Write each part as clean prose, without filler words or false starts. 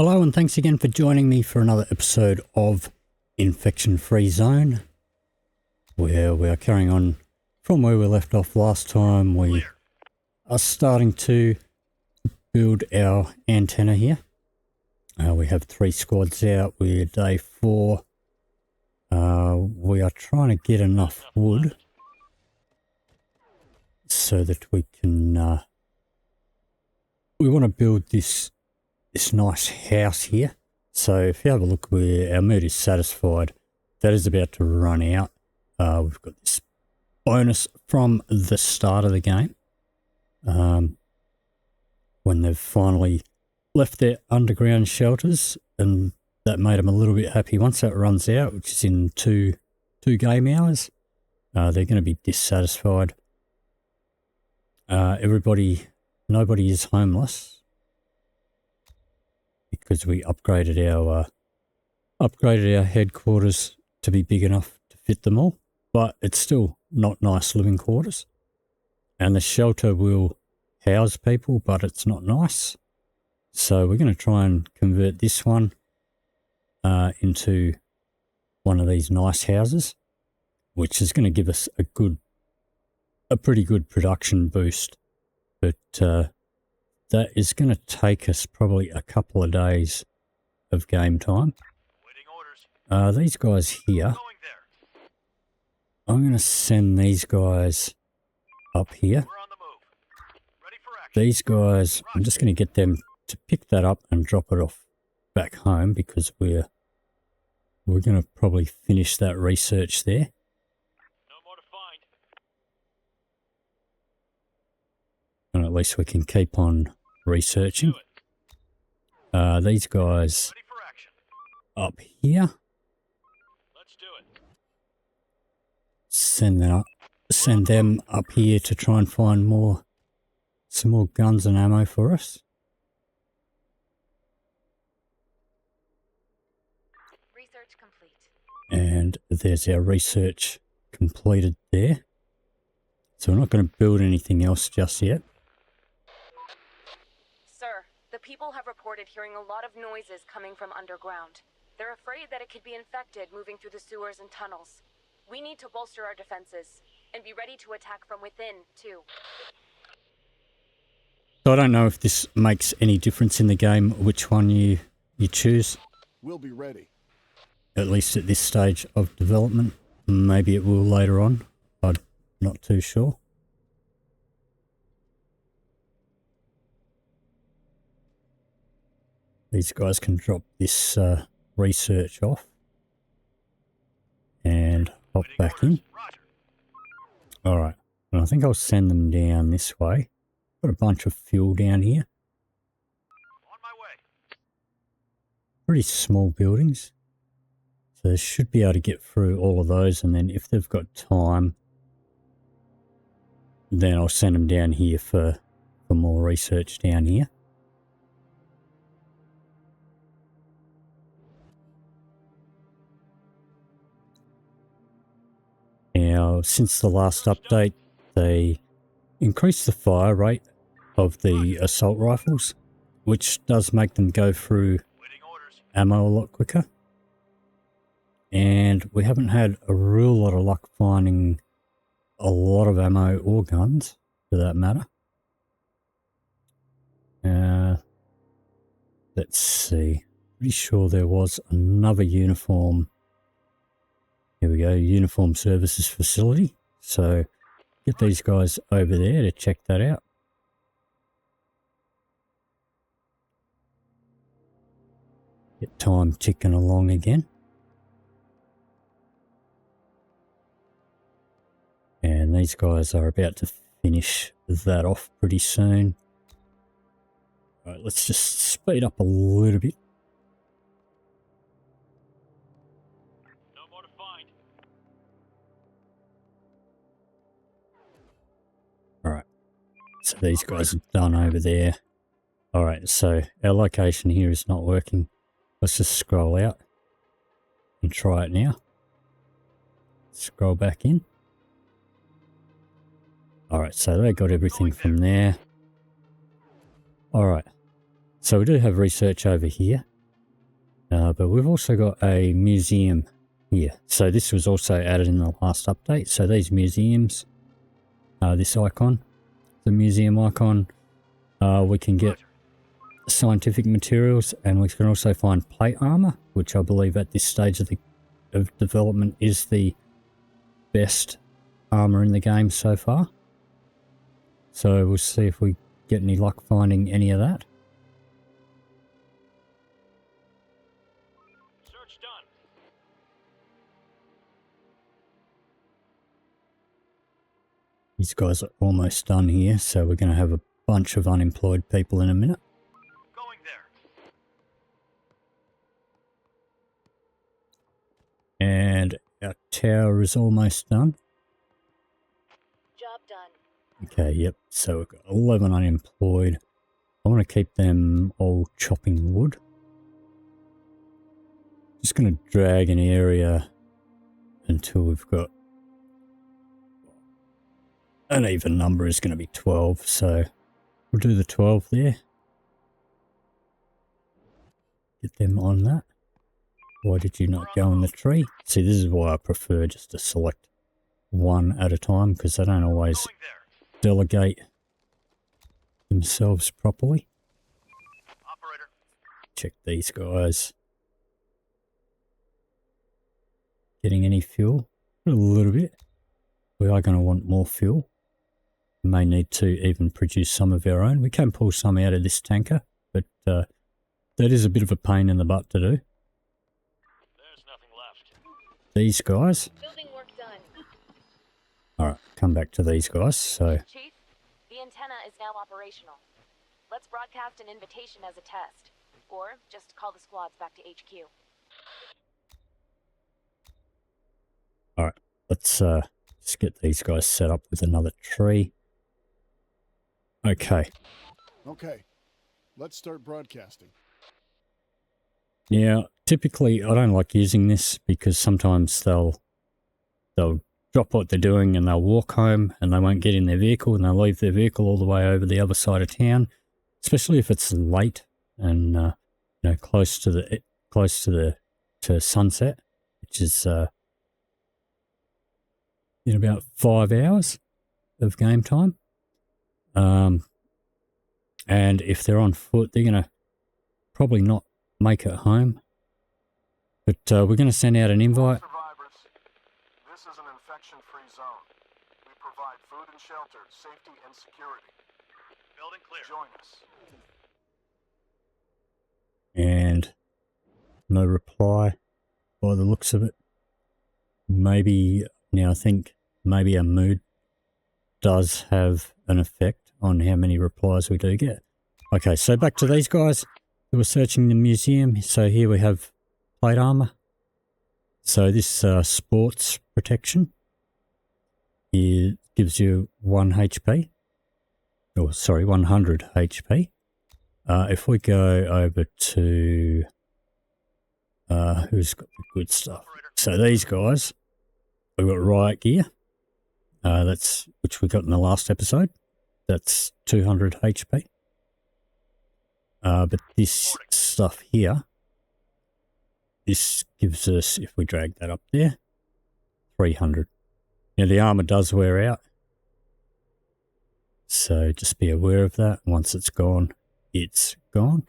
Hello and thanks again for joining me for another episode of Infection Free Zone, where we are carrying on from where we left off last time. We are starting to build our antenna here. We have 3 squads out. We're day 4. We are trying to get enough wood so that we can we want to build this nice house here. So if you have a look, where our mood is satisfied, that is about to run out. We've got this bonus from the start of the game, when they've finally left their underground shelters, and that made them a little bit happy. Once that runs out, which is in two game hours, they're going to be dissatisfied. Nobody is homeless because we upgraded our headquarters to be big enough to fit them all, but it's still not nice living quarters. And the shelter will house people, but it's not nice. So we're going to try and convert this one into one of these nice houses, which is going to give us a pretty good production boost. But that is going to take us probably a couple of days of game time. These guys here, I'm going to send these guys up here. These guys, I'm just going to get them to pick that up and drop it off back home, because we're going to probably finish that research there. And at least we can keep on researching. These guys up here, send them up here to try and find some more guns and ammo for us. Research complete. And there's our research completed there. So we're not going to build anything else just yet. Sir, the people have reported hearing a lot of noises coming from underground. They're afraid that it could be infected moving through the sewers and tunnels. We need to bolster our defenses and be ready to attack from within, too. So I don't know if this makes any difference in the game, which one you choose. We'll be ready. At least at this stage of development. Maybe it will later on. I'm not too sure. These guys can drop this research off and hop back in. Alright, and I think I'll send them down this way. Got a bunch of fuel down here. On my way. Pretty small buildings. So they should be able to get through all of those, and then if they've got time, then I'll send them down here for more research down here. Now, since the last update, they increased the fire rate of the assault rifles, which does make them go through ammo a lot quicker. And we haven't had a real lot of luck finding a lot of ammo or guns, for that matter. Let's see. Pretty sure there was another uniform. Here we go, uniform services facility. So get these guys over there to check that out. Get time ticking along again. And these guys are about to finish that off pretty soon. All right, let's just speed up a little bit. No more to find. All right, so these guys are done over there. All right, so our location here is not working. Let's just scroll out and try it now. Scroll back in. All right, so they got everything from there. All right, so we do have research over here. But we've also got a museum here. So this was also added in the last update. So these museums, this icon, the museum icon, we can get scientific materials, and we can also find plate armor, which I believe at this stage of development is the best armor in the game so far. So we'll see if we get any luck finding any of that. Search done. These guys are almost done here, so we're going to have a bunch of unemployed people in a minute. Going there. And our tower is almost done. Job done. Okay, yep, so we've got 11 unemployed. I want to keep them all chopping wood. Just going to drag an area until we've got an even number is going to be 12, so we'll do the 12 there. Get them on that. Why did you not go in the tree? See, this is why I prefer just to select one at a time, because they don't always Going there. delegate themselves properly. Operator. Check these guys. Getting any fuel? A little bit. We are going to want more fuel. We may need to even produce some of our own. We can pull some out of this tanker, but that is a bit of a pain in the butt to do. There's nothing left. These guys. Building work done. Alright, come back to these guys. So, Chief, the antenna is now operational. Let's broadcast an invitation as a test. Or just call the squads back to HQ. alright, let's just get these guys set up with another tree. Okay. Okay, let's start broadcasting. Now, typically I don't like using this because sometimes they'll drop what they're doing and they'll walk home and they won't get in their vehicle and they'll leave their vehicle all the way over the other side of town, especially if it's late and you know, close to sunset, which is in about 5 hours of game time. And if they're on foot, they're going to probably not make it home. But we're going to send out an invite. Survivors, this is an infection-free zone. We provide food and shelter, safety and security. Building clear. Join us. And no reply by the looks of it. Maybe, now I think maybe our mood does have an effect on how many replies we do get. Okay, so back to these guys who were searching the museum. So here we have plate armor. So this sports protection, it gives you 1 HP. Oh, sorry, 100 HP. If we go over to who's got the good stuff? So these guys, we've got riot gear. That's which we got in the last episode. That's 200 HP. But this stuff here, this gives us, if we drag that up there, 300. Now the armor does wear out, so just be aware of that. Once it's gone, it's gone.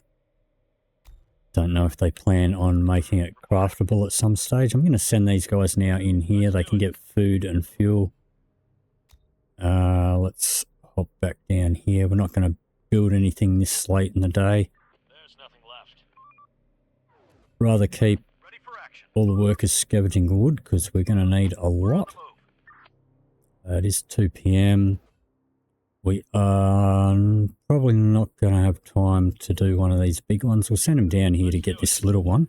Don't know if they plan on making it craftable at some stage. I'm going to send these guys now in here. They can get food and fuel. Let's hop back down here. We're not going to build anything this late in the day. There's nothing left. Rather keep Ready for action. all the workers scavenging wood because we're going to need a lot. It is 2 PM. We are probably not going to have time to do one of these big ones. We'll send them down here to get this little one.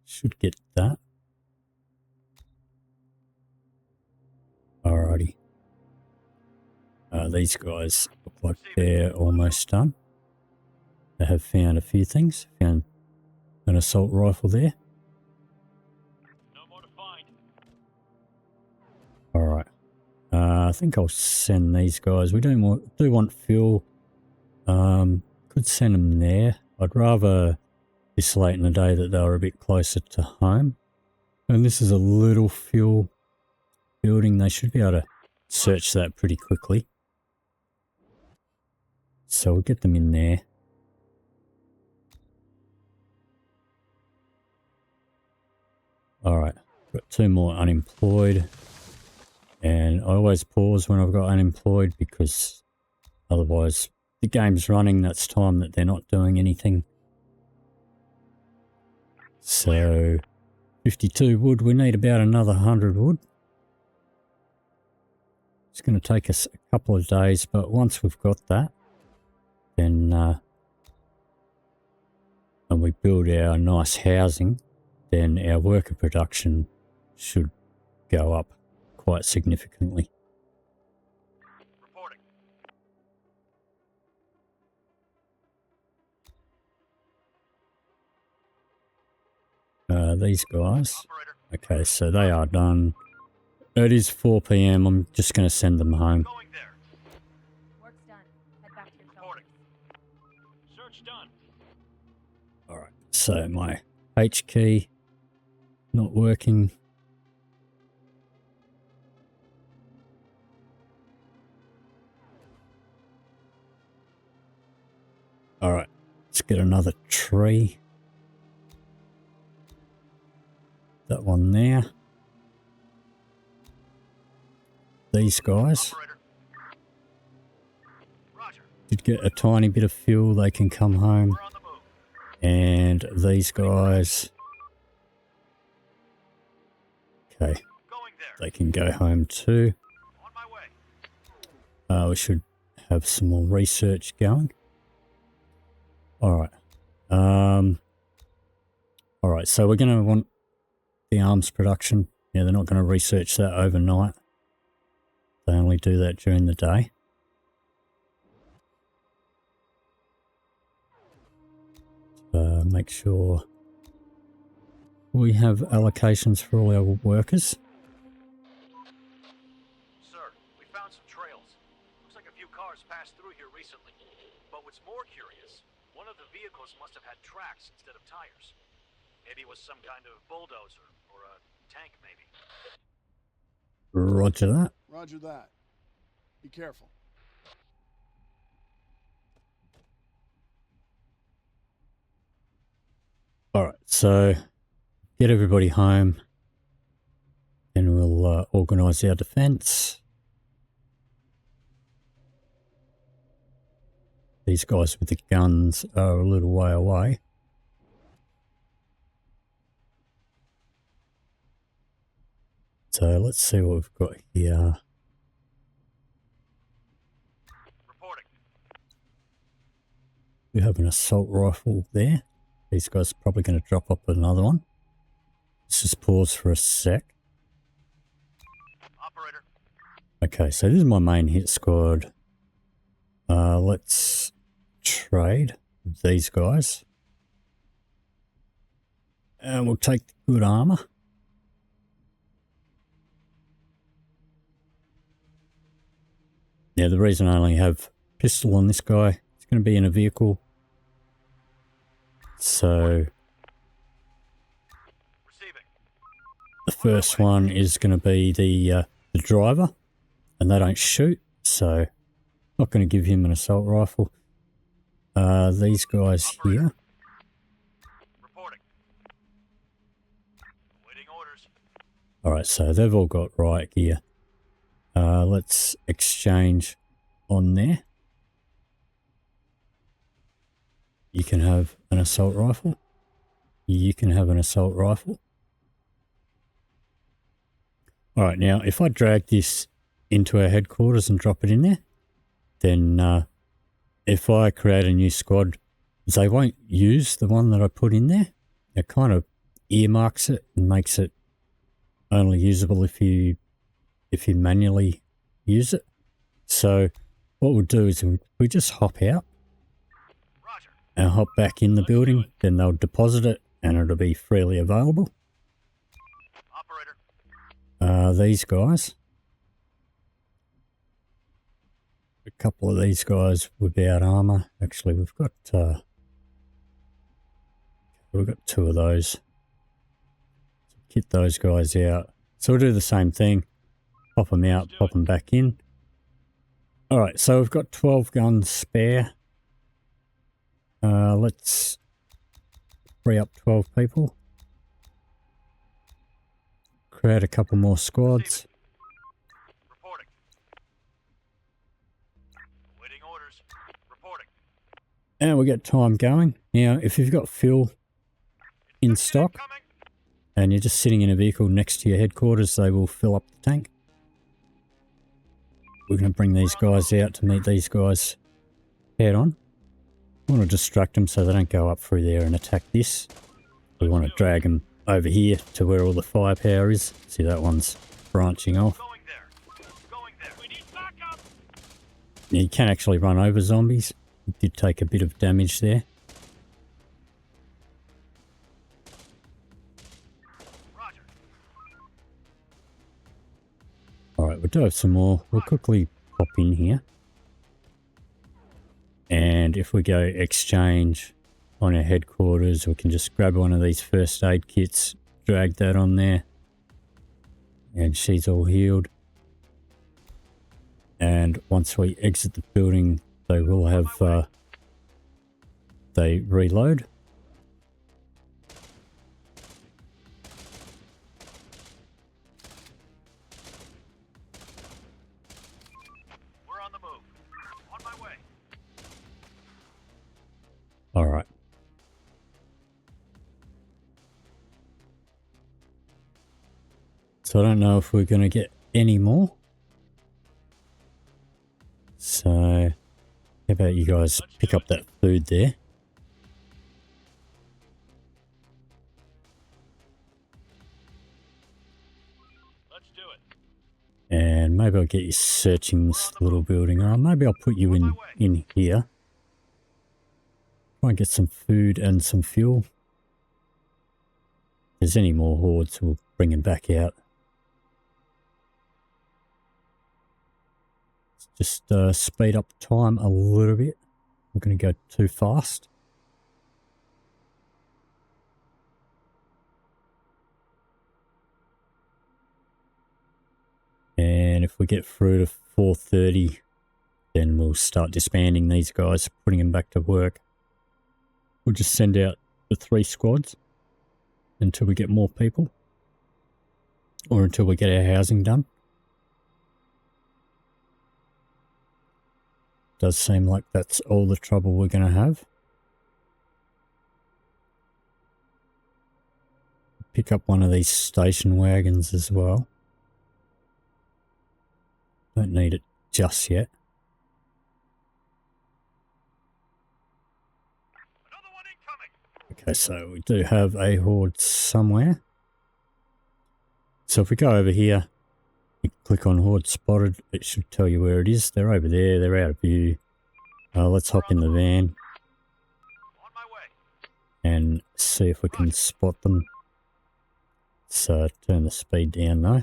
Should get that. Alrighty. These guys look like they're almost done. They have found a few things. Found an assault rifle there. No more to find. Alright. I think I'll send these guys. We do want fuel. Could send them there. I'd rather this late in the day that they were a bit closer to home. And this is a little fuel building. They should be able to search that pretty quickly. So we'll get them in there. Alright, got 2 more unemployed. And I always pause when I've got unemployed because otherwise the game's running, that's time that they're not doing anything. So 52 wood, we need about another 100 wood. It's going to take us a couple of days, but once we've got that, then and we build our nice housing, then our worker production should go up quite significantly. Reporting. These guys. Operator. Okay, so they are done. It is 4 PM. I'm just going to send them home. Going there. Work's done. Head back to your Reporting. shelters. Search done. Alright, so my H key not working. Alright, let's get another tree. That one there. These guys Operator. Roger. did get a tiny bit of fuel, they can come home. We're on the move. And these guys, okay, Going there. they can go home too. On my way. We should have some more research going. Alright. Alright, so we're going to want the arms production. Yeah, they're not going to research that overnight. They only do that during the day. Make sure we have allocations for all our workers. Sir, we found some trails. Looks like a few cars passed through here recently. But what's more curious, one of the vehicles must have had tracks instead of tires. Maybe it was some kind of bulldozer or a tank maybe. Roger that. Roger that. Be careful. Alright, so get everybody home and we'll organise our defence. These guys with the guns are a little way away. So let's see what we've got here. Reporting. We have an assault rifle there. These guys are probably going to drop up another one. Let's just pause for a sec. Operator. Okay, so this is my main hit squad. Let's trade with these guys. And we'll take the good armor. Yeah, the reason I only have pistol on this guy, it's going to be in a vehicle. So Receiving. the first one is going to be the driver, and they don't shoot, so not going to give him an assault rifle. These guys here. Reporting. Waiting orders. Alright, so they've all got riot gear. Let's exchange on there. You can have an assault rifle. You can have an assault rifle. Alright, now if I drag this into our headquarters and drop it in there, then if I create a new squad, they won't use the one that I put in there. It kind of earmarks it and makes it only usable if you manually use it. So what we'll do is we just hop out Roger. and hop back in the building, then they'll deposit it and it'll be freely available. Operator. These guys, a couple of these guys without armor. Actually, we've got We've got 2 of those. Get those guys out. So we'll do the same thing. Pop them out, pop them back in. Alright, so we've got 12 guns spare. Let's free up 12 people. Create a couple more squads. Reporting. Waiting orders. Reporting. And we'll get time going. Now, if you've got fuel in stock and you're just sitting in a vehicle next to your headquarters, they will fill up the tank. We're going to bring these guys out to meet these guys head on. We want to distract them so they don't go up through there and attack this. We want to drag them over here to where all the firepower is. See, that one's branching off. Going there. Going there. We need backup. You can actually run over zombies. It did take a bit of damage there. Roger. Alright, we do have some more. We'll quickly pop in here. And if we go exchange on our headquarters, we can just grab one of these first aid kits, drag that on there. And she's all healed. And once we exit the building, they will have, they reload. We're on the move. On my way. All right. So I don't know if we're going to get any more. So how about you guys pick up that food there? Let's do it. And maybe I'll get you searching this little building, or maybe I'll put you in here. Try and get some food and some fuel. If there's any more hordes, we'll bring them back out. Just speed up time a little bit. I'm going to go too fast. And if we get through to 4:30, then we'll start disbanding these guys, putting them back to work. We'll just send out the 3 squads until we get more people, or until we get our housing done. Does seem like that's all the trouble we're going to have. Pick up one of these station wagons as well. Don't need it just yet. Another one incoming. Okay, so we do have a horde somewhere. So if we go over here, you click on horde spotted, it should tell you where it is. They're over there, they're out of view. Let's hop in the van On my way. and see if we can spot them. So turn the speed down though.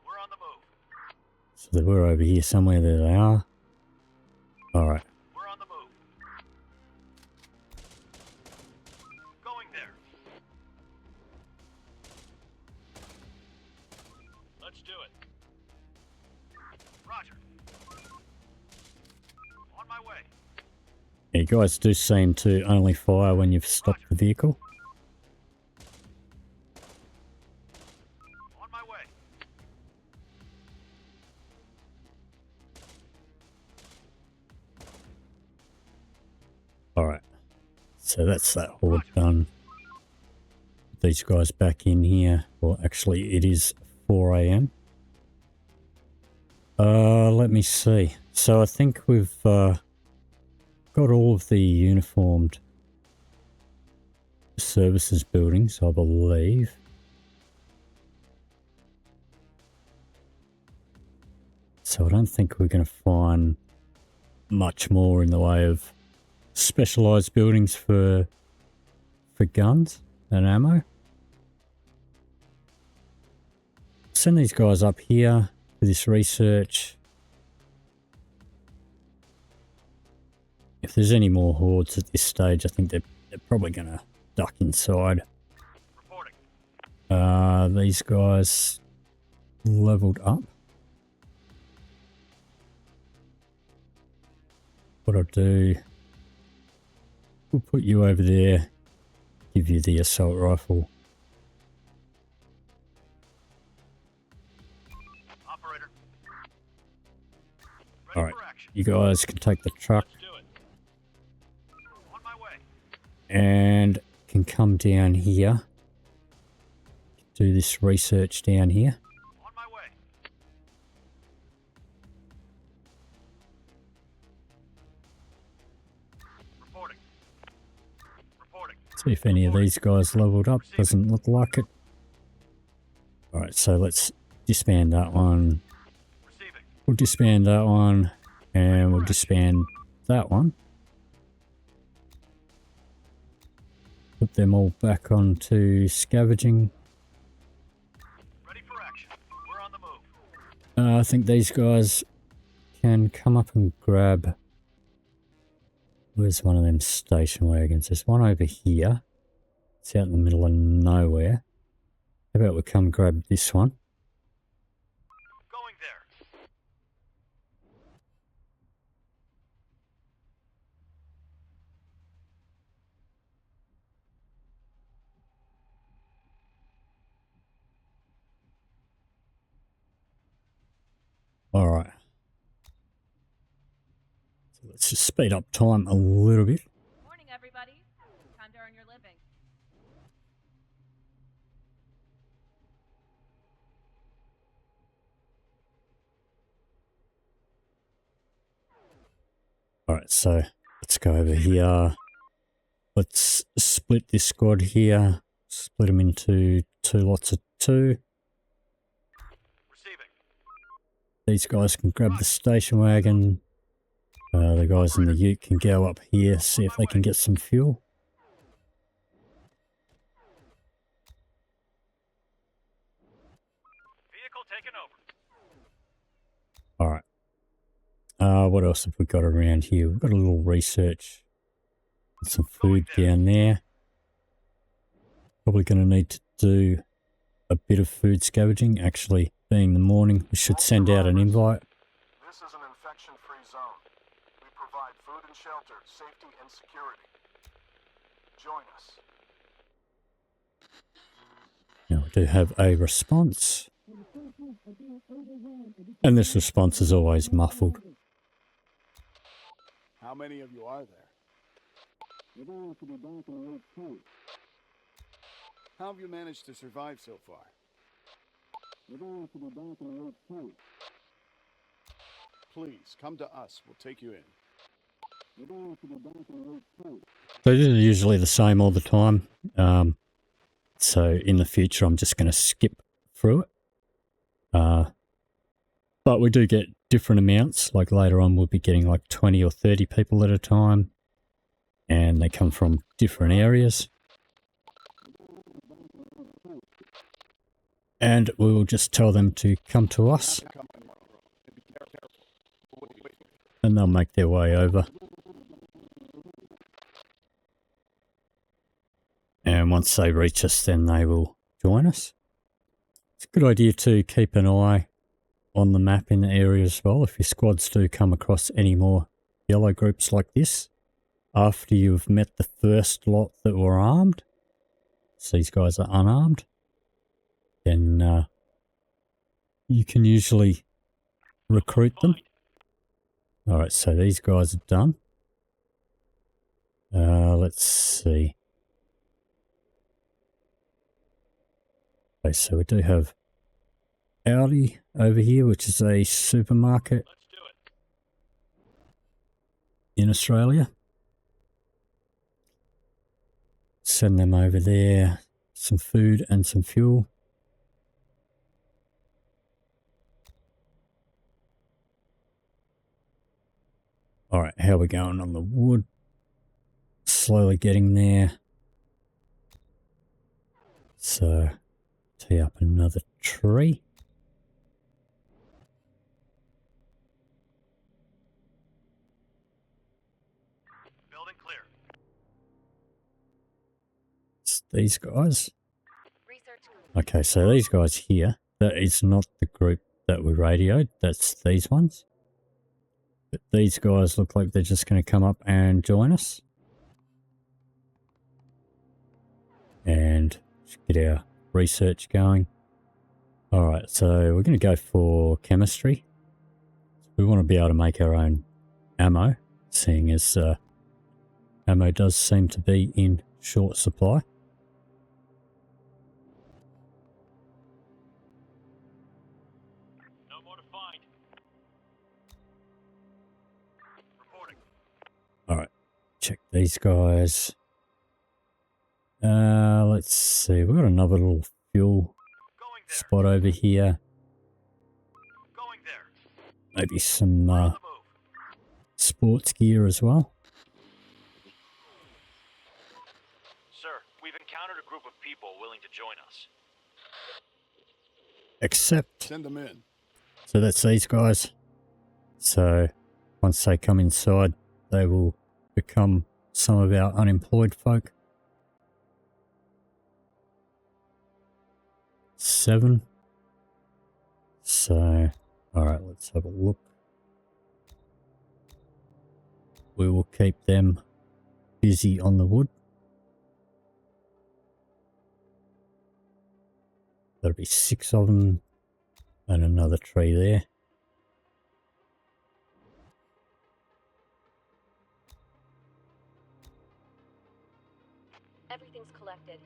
We're on the move. So they were over here somewhere. There they are. Alright. We're on the move. Going there. Let's do it. Roger. On my way. You guys do seem to only fire when you've stopped the vehicle. On my way. Alright. So that's that horde done. These guys back in here. Well, actually it is 4 AM. Let me see. So I think we've got all of the uniformed services buildings, I believe. So I don't think we're going to find much more in the way of specialized buildings for guns and ammo. Send these guys up here for this research. if there's any more hordes at this stage, I think they're probably going to duck inside. Reporting. These guys leveled up. What I'll do, we'll put you over there, give you the assault rifle. Operator. Ready All right, for action. you guys can take the truck Let's do it. On my way. and can come down here. Do this research down here. On my way. Reporting. Reporting. See if any of these guys leveled up. Doesn't look like it. Alright, so let's disband that one. Receiving. We'll disband that one. And we'll disband that one. Put them all back onto scavenging. Ready for action. We're on the move. I think these guys can come up and grab... Where's one of them station wagons? There's one over here. It's out in the middle of nowhere. How about we come grab this one? Going there. Alright. So let's just speed up time a little bit. Morning, everybody. Time to earn your living. Alright, so let's go over here. Let's split this squad here. Split them into 2 lots of 2. Receiving. These guys can grab the station wagon. The guys in the ute can go up here, see if they can get some fuel. Vehicle taken over. Alright. What else have we got around here? We've got a little research. Some food down there. Probably going to need to do a bit of food scavenging. Actually, being the morning, we should send out an invite. This is an infection-free zone. We provide food and shelter, safety and security. Join us. Now, we do have a response. And this response is always muffled. How many of you are there? How have you managed to survive so far? Please, come to us. We'll take you in. So this is usually the same all the time. So in the future, I'm just going to skip through it. But we do get different amounts. Like later on, we'll be getting like 20 or 30 people at a time. And they come from different areas. And we will just tell them to come to us. And they'll make their way over. And once they reach us, then they will join us. It's a good idea to keep an eye on the map in the area as well. If your squads do come across any more yellow groups like this, after you've met the first lot that were armed, so these guys are unarmed, then you can usually recruit them. Alright, so these guys are done. Let's see. Okay, so we do have Audi over here, which is a supermarket Let's do it. in Australia. Send them over there, some food and some fuel. Alright, how are we going on the wood? Slowly getting there. So, tee up another tree. these guys. Research. Okay, so these guys here, that is not the group that we radioed, that's these ones. But these guys look like they're just going to come up and join us. And get our research going. Alright, so we're going to go for chemistry. We want to be able to make our own ammo, seeing as ammo does seem to be in short supply. No more to find. Reporting. Alright, check these guys. Let's see, we've got another little fuel Going there. spot over here. Going there. Maybe some On the move. sports gear as well. Sir, we've encountered a group of people willing to join us. Except, Send them in. so that's these guys. So once they come inside, they will become some of our unemployed folk. 7. So, alright, let's have a look. We will keep them busy on the wood. That'll be 6 of them and another tree there. Everything's collected.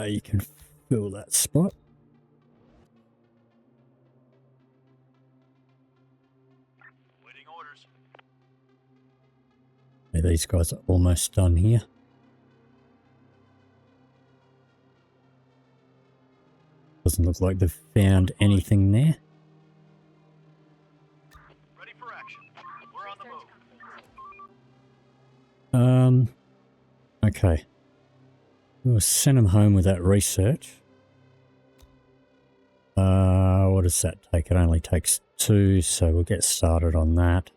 You can fill that spot. Waiting orders. Yeah, these guys are almost done here. Doesn't look like they've found anything there. Ready for action. We're on the move. Okay. We'll send them home with that research. What does that take? It only takes 2, so we'll get started on that.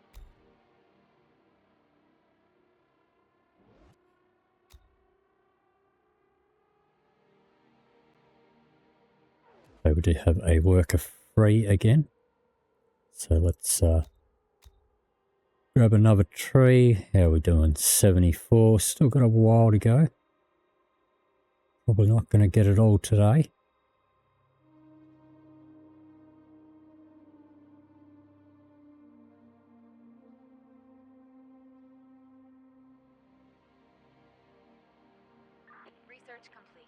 Okay, we do have a worker free again. So let's grab another tree. How are we doing? 74. Still got a while to go. Probably not going to get it all today. Research complete.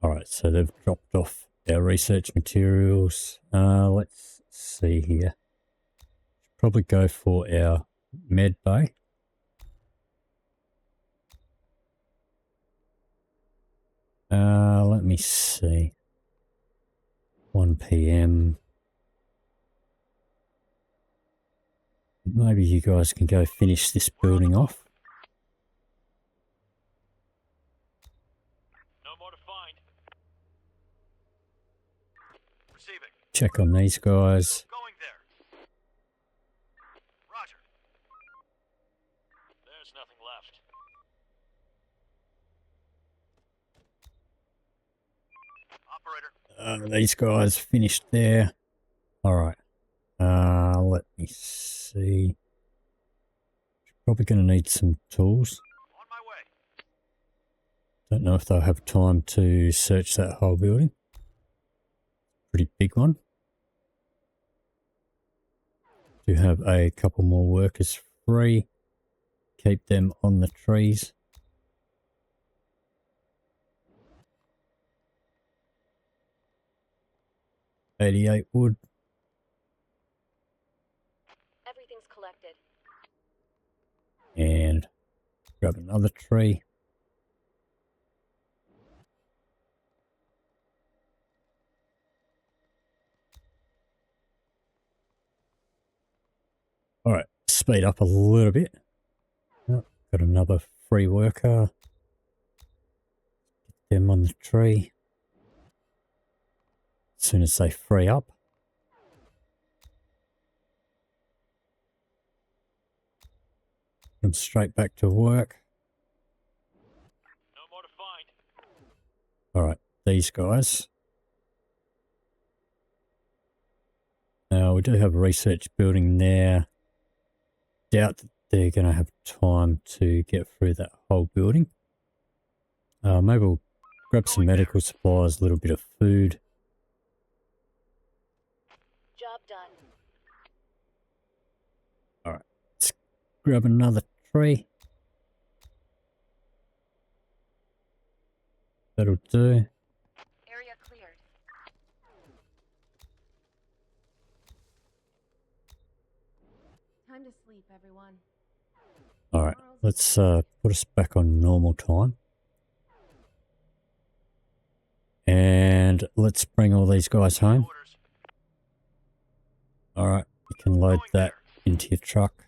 Alright, so they've dropped off our research materials. Let's see here. Probably go for our med bay. Let me see. 1 PM. Maybe you guys can go finish this building off. No more to find. Receiving. Check on these guys. Going there. Roger. There's nothing left. Operator. These guys finished there. Alright. Let me see. Probably going to need some tools. On my way. Don't know if they'll have time to search that whole building. Pretty big one. Do have a couple more workers free. Keep them on the trees. $88 wood. Everything's collected. And grab another tree. Alright, speed up a little bit. Oh, got another free worker. Get them on the tree. As soon as they free up. them straight back to work. No more to find. Alright, these guys. Now, we do have a research building there. Doubt that they're going to have time to get through that whole building. Maybe we'll grab some medical supplies, a little bit of food. Job done. Alright, let's grab another tree. That'll do. Area cleared. Time to sleep, everyone. Alright, let's put us back on normal time. And let's bring all these guys home. Orders. Alright, you can load that into your truck.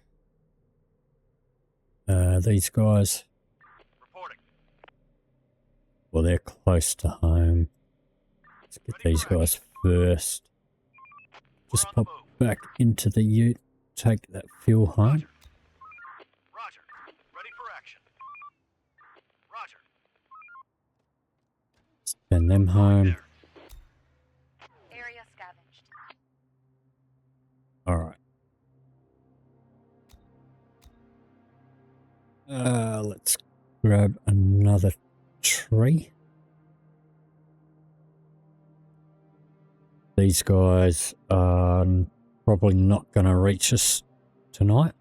These guys, Reporting. well, they're close to home. Let's get these guys first. Just pop back into the ute, take that fuel home. Roger. Ready for action. Roger. Send them home. Area scavenged. Alright. Let's grab another tree. These guys are probably not going to reach us tonight.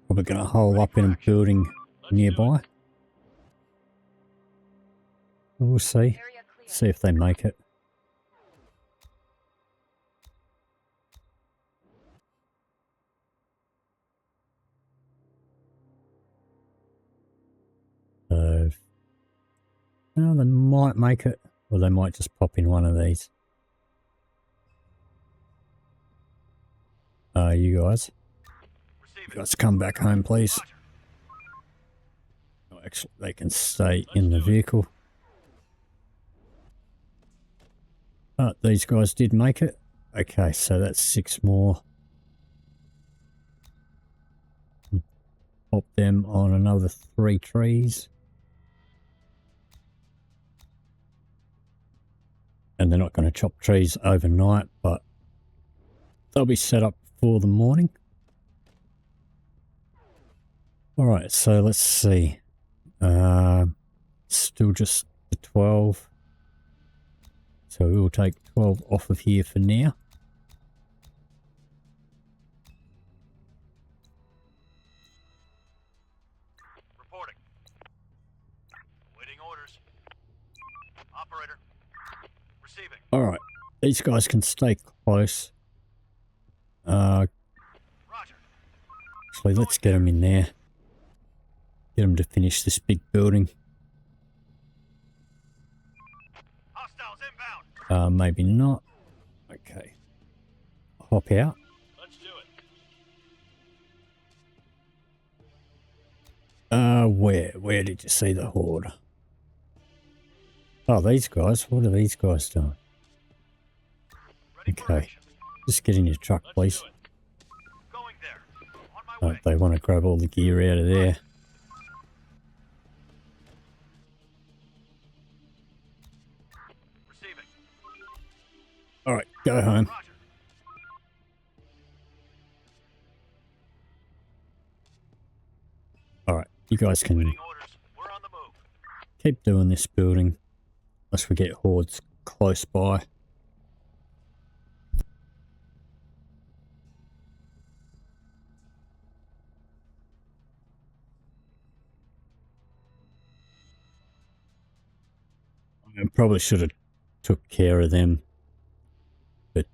Probably going to hole up in a building nearby. We'll see. Area cleared. See if they make it. So, well, they might make it, or they might just pop in one of these. You guys come back home, please. Oh, actually, they can stay in the vehicle. Oh, these guys did make it. Okay, so that's 6 more. Pop them on another 3 trees. And they're not going to chop trees overnight, but they'll be set up for the morning. Alright, so let's see. Still just the 12. So we will take 12 off of here for now. Reporting. Waiting orders. Operator. Receiving. Alright, these guys can stay close. Roger. Actually, let's get them in there. Get them to finish this big building. Hostiles inbound. Maybe not. Okay. Hop out. Let's do it. Where did you see the horde? Oh, these guys. What are these guys doing? Ready for Okay. action. Just get in your truck, Let's please. do it. Going there. On my way. They want to grab all the gear out of there. Receiving. Alright, go home. Roger. Alright, you guys can Waiting orders. We're on the move. keep doing this building unless we get hordes close by. I probably should have took care of them, but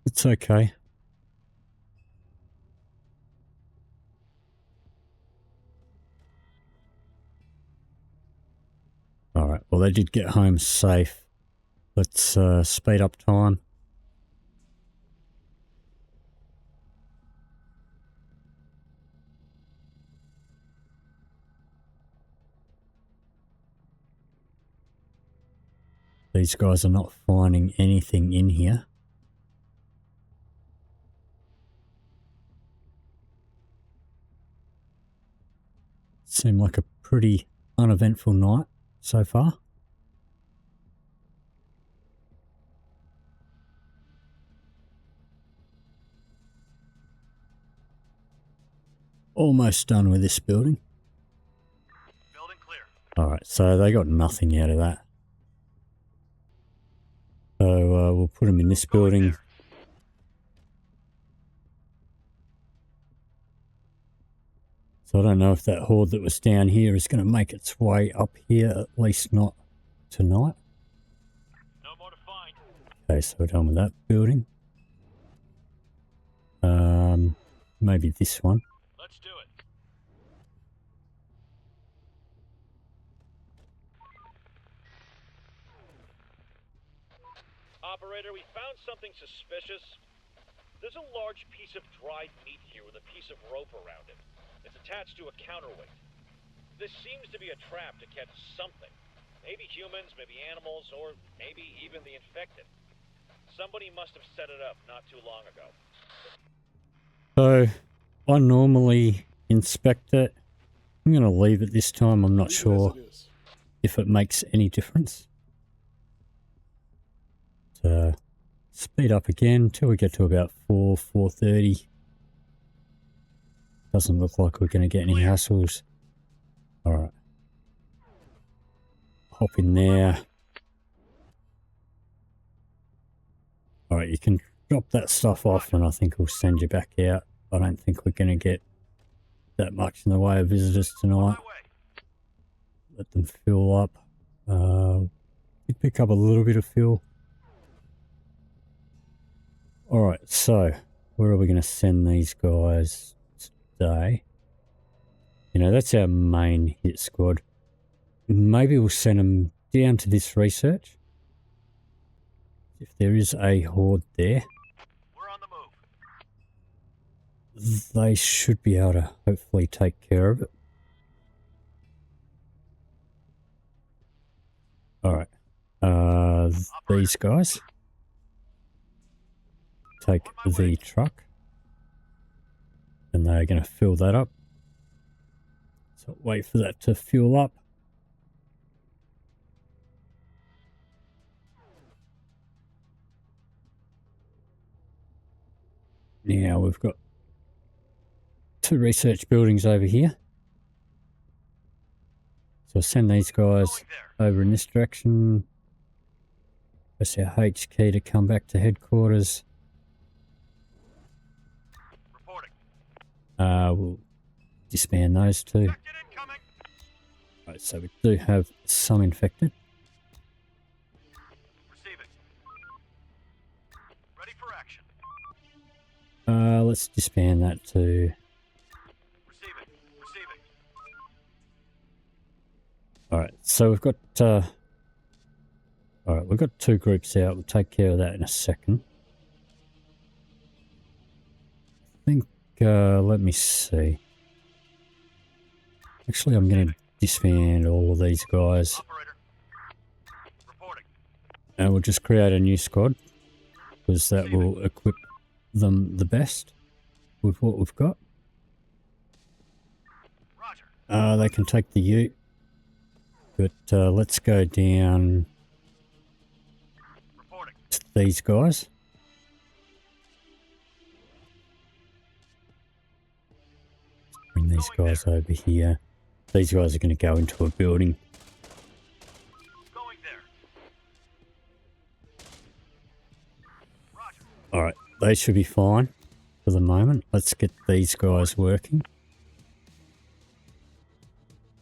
it's okay. Alright, well they did get home safe. Let's speed up time. These guys are not finding anything in here. Seemed like a pretty uneventful night so far. Almost done with this building. Building clear. Alright, so they got nothing out of that. So we'll put them in this building. So I don't know if that horde that was down here is going to make its way up here, at least not tonight. No more to find. Okay, so we're done with that building. Maybe this one. Let's do it. Operator, we found something suspicious. There's a large piece of dried meat here with a piece of rope around it. It's attached to a counterweight. This seems to be a trap to catch something. Maybe humans, maybe animals, or maybe even the infected. Somebody must have set it up not too long ago. So I normally inspect it. I'm going to leave it this time. I'm not sure if it makes any difference. So speed up again till we get to about 4:30. Doesn't look like we're going to get any hassles. Alright. Hop in there. Alright, you can drop that stuff off and I think we'll send you back out. I don't think we're going to get that much in the way of visitors tonight. Let them fill up. You pick up a little bit of fuel. Alright, so where are we going to send these guys today? You know, that's our main hit squad. Maybe we'll send them down to this research. If there is a horde there, We're on the move. they should be able to hopefully take care of it. Alright. These guys. Take the truck. And they're going to fill that up. So wait for that to fuel up. Now we've got 2 research buildings over here. So I'll send these guys over in this direction. Press our H key to come back to headquarters. Reporting. We'll disband those 2. Infected incoming. Right, so we do have some infected. Receiving. Ready for action. Let's disband that too. Receiving. Receiving. Alright, so we've got alright, we've got 2 groups out. We'll take care of that in a second. I think let me see. Actually, I'm going to disband all of these guys. Operator. Reporting. And we'll just create a new squad. Because that will equip them the best with what we've got. Roger. They can take the ute. But let's go down Reporting. to these guys. Bring these guys over here. These guys are going to go into a building. Going there. Roger. Alright, they should be fine for the moment. Let's get these guys working.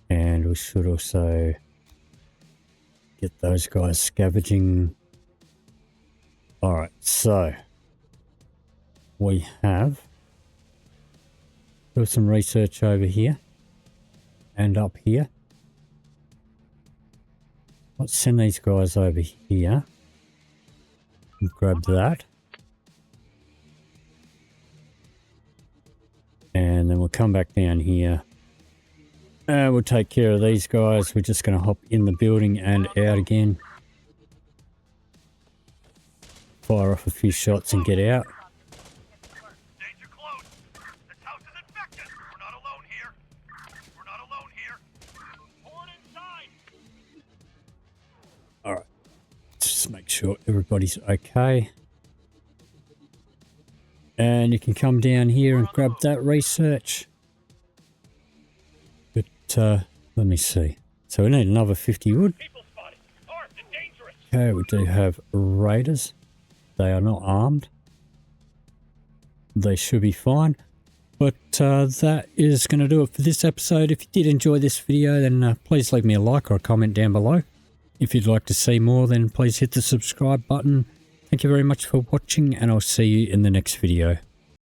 And we should also get those guys scavenging. Alright, so we have got some research over here and up here. Let's send these guys over here and grab that. And then we'll come back down here and we'll take care of these guys. We're just going to hop in the building and out again. Fire off a few shots and get out. Danger close. This house is infected. We're not alone here. We're not alone here. sure everybody's okay. And you can come down here and grab that research. But let me see. So we need another 50 wood. Okay, we do have raiders. They are not armed. They should be fine. But that is going to do it for this episode. If you did enjoy this video, then please leave me a like or a comment down below. If you'd like to see more, then please hit the subscribe button. Thank you very much for watching, and I'll see you in the next video.